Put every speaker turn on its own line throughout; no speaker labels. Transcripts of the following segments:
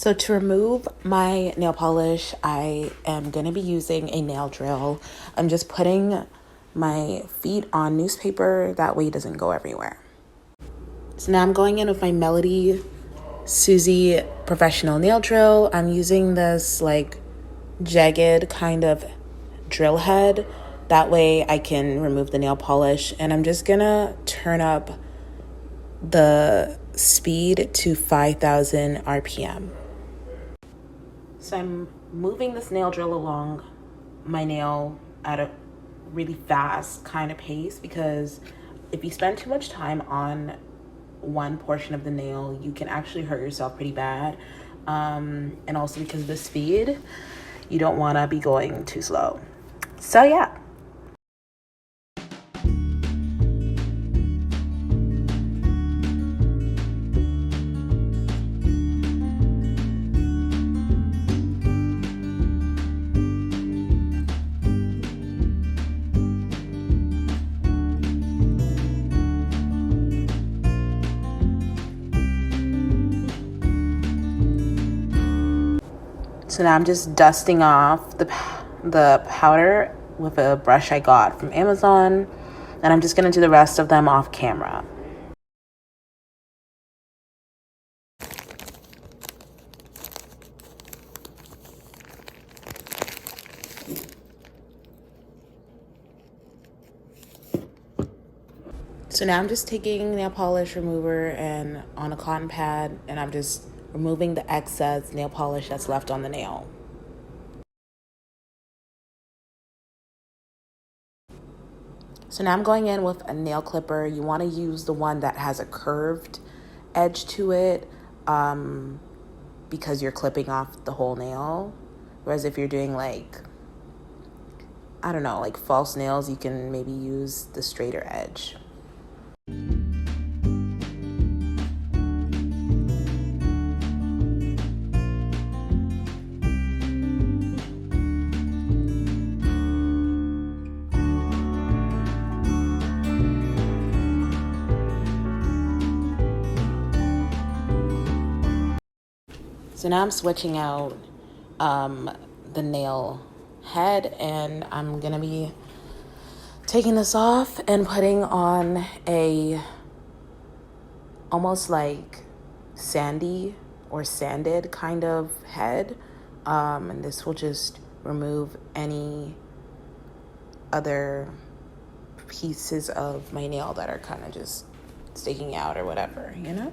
So to remove my nail polish, I am going to be using a nail drill. I'm just putting my feet on newspaper, that way it doesn't go everywhere. So now I'm going in with my Melody Susie professional nail drill. I'm using this like jagged kind of drill head. That way I can remove the nail polish, and I'm just gonna turn up the speed to 5,000 RPM. So I'm moving this nail drill along my nail at a really fast kind of pace, because if you spend too much time on one portion of the nail, you can actually hurt yourself pretty bad. And also because of the speed, you don't want to be going too slow. So yeah. So now I'm just dusting off the powder with a brush I got from Amazon, and I'm just going to do the rest of them off camera. So now I'm just taking nail polish remover and on a cotton pad, and I'm just removing the excess nail polish that's left on the nail. So now I'm going in with a nail clipper. You want to use the one that has a curved edge to it, because you're clipping off the whole nail. Whereas if you're doing like, I don't know, like false nails, you can maybe use the straighter edge. So now I'm switching out the nail head, and I'm gonna be taking this off and putting on a almost like sandy or sanded kind of head, and this will just remove any other pieces of my nail that are kind of just sticking out or whatever, you know?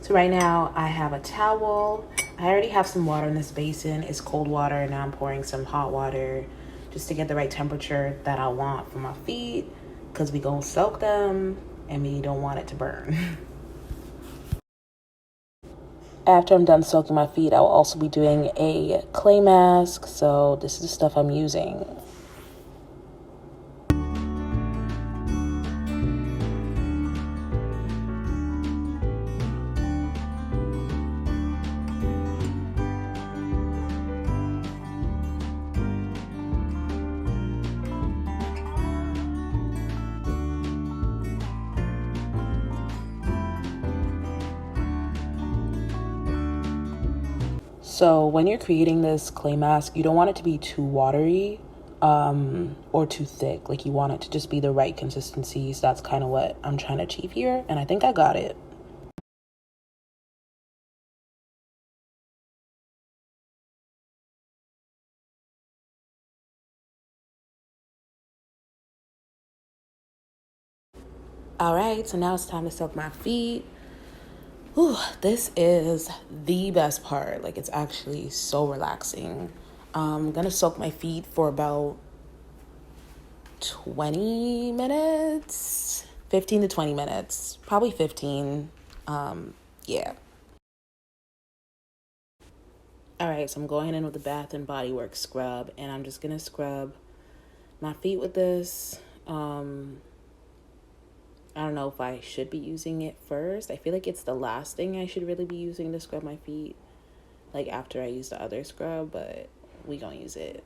So right now I have a towel. I already have some water in this basin. It's cold water, and now I'm pouring some hot water just to get the right temperature that I want for my feet, because we gonna soak them and we don't want it to burn. After I'm done soaking my feet, I will also be doing a clay mask. So this is the stuff I'm using. So when you're creating this clay mask, you don't want it to be too watery or too thick. Like, you want it to just be the right consistency. So that's kind of what I'm trying to achieve here, and I think I got it. All right, so now it's time to soak my feet. Ooh, this is the best part. Like, it's actually so relaxing. I'm gonna soak my feet for about 20 minutes, 15 to 20 minutes, probably 15. Yeah. All right, so I'm going in with the Bath and Body Works scrub, and I'm just gonna scrub my feet with this. I don't know if I should be using it first. I feel like it's the last thing I should really be using to scrub my feet, like after I use the other scrub, but we gonna use it.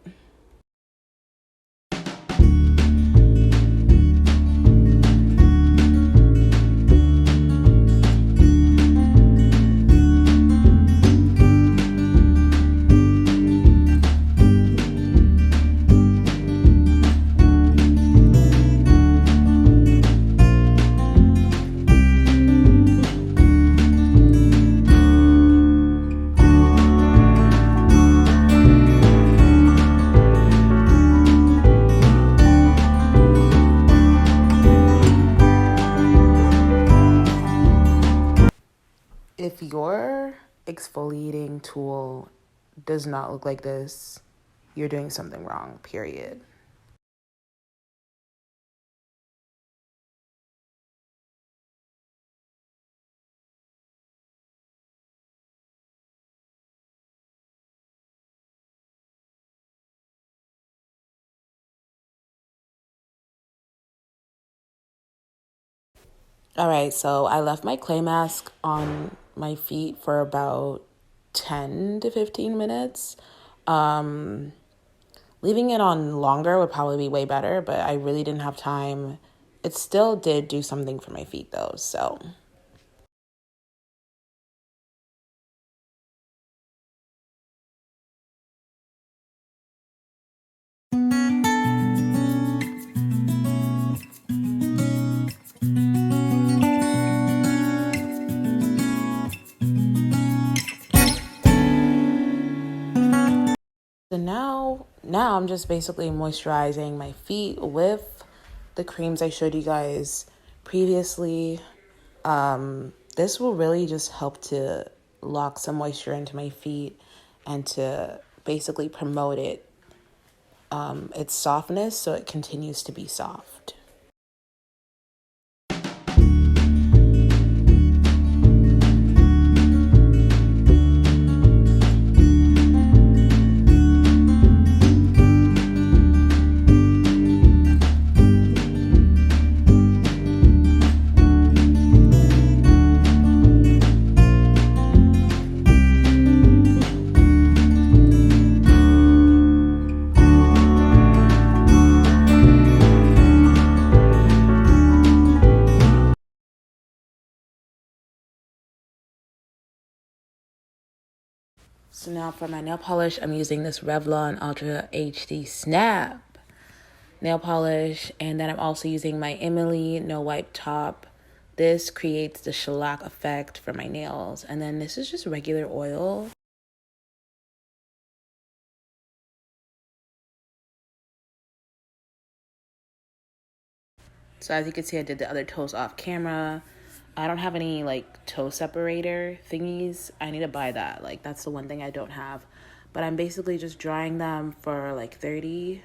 If your exfoliating tool does not look like this, you're doing something wrong, period. All right, so I left my clay mask on my feet for about 10 to 15 minutes. Um, Leaving it on longer would probably be way better, but I really didn't have time. It still did do something for my feet though, so. So now I'm just basically moisturizing my feet with the creams I showed you guys previously. This will really just help to lock some moisture into my feet and to basically promote its softness so it continues to be soft. So now for my nail polish, I'm using this Revlon Ultra HD Snap nail polish. And then I'm also using my Emily No Wipe Top. This creates the shellac effect for my nails. And then this is just regular oil. So as you can see, I did the other toes off camera. I don't have any like toe separator thingies. I need to buy that. Like that's the one thing I don't have. But I'm basically just drying them for like 30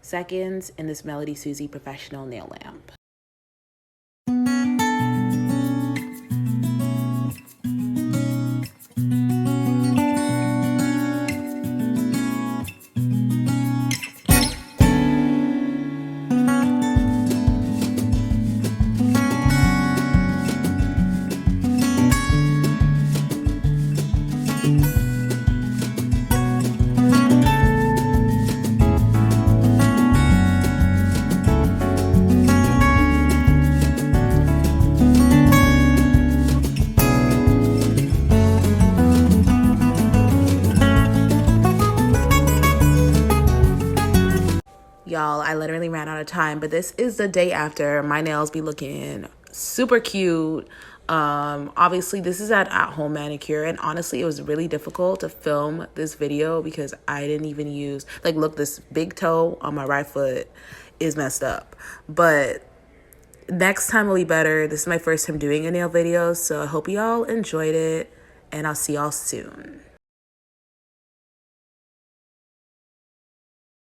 seconds in this Melody Susie professional nail lamp. Y'all, I literally ran out of time, but this is the day after. My nails be looking super cute. Obviously, this is an at-home manicure, and honestly, it was really difficult to film this video because I didn't even use, like, look, this big toe on my right foot is messed up. But next time will be better. This is my first time doing a nail video, so I hope y'all enjoyed it, and I'll see y'all soon.